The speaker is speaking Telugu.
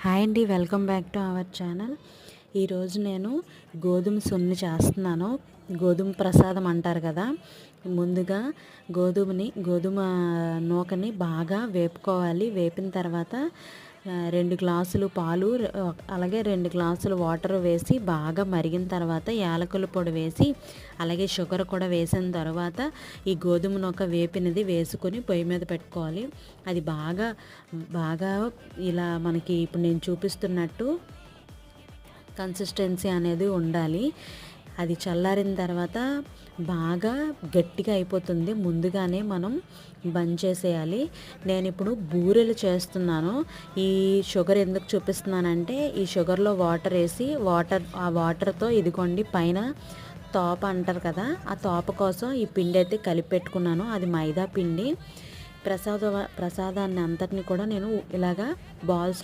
హాయ్ అండి, welcome back to our channel. ఈరోజు నేను గోధుమ సున్ని చేస్తున్నాను. గోధుమ ప్రసాదం అంటారు కదా. ముందుగా గోధుమ నూకని బాగా వేపుకోవాలి. వేపిన తర్వాత 2 గ్లాసులు పాలు, అలాగే 2 గ్లాసులు వాటర్ వేసి బాగా మరిగిన తర్వాత యాలకుల పొడి వేసి, అలాగే షుగర్ కూడా వేసిన తర్వాత ఈ గోధుమ నూక వేపినది వేసుకొని పొయ్యి మీద పెట్టుకోవాలి. అది బాగా బాగా ఇలా మనకి ఇప్పుడు నేను చూపిస్తున్నట్టు కన్సిస్టెన్సీ అనేది ఉండాలి. అది చల్లారిన తర్వాత బాగా గట్టిగా అయిపోతుంది. ముందుగానే మనం బంద్ చేసేయాలి. నేను ఇప్పుడు బూరెలు చేస్తున్నాను. ఈ షుగర్ ఎందుకు చూపిస్తున్నానంటే, ఈ షుగర్లో వాటర్ వేసి ఆ వాటర్తో ఇదిగోండి పైన తోప అంటారు కదా, ఆ తోప కోసం ఈ పిండి అయితే కలిపి పెట్టుకున్నాను. అది మైదా పిండి. ప్రసాదాన్ని అంతటిని కూడా నేను ఇలాగా బాల్స్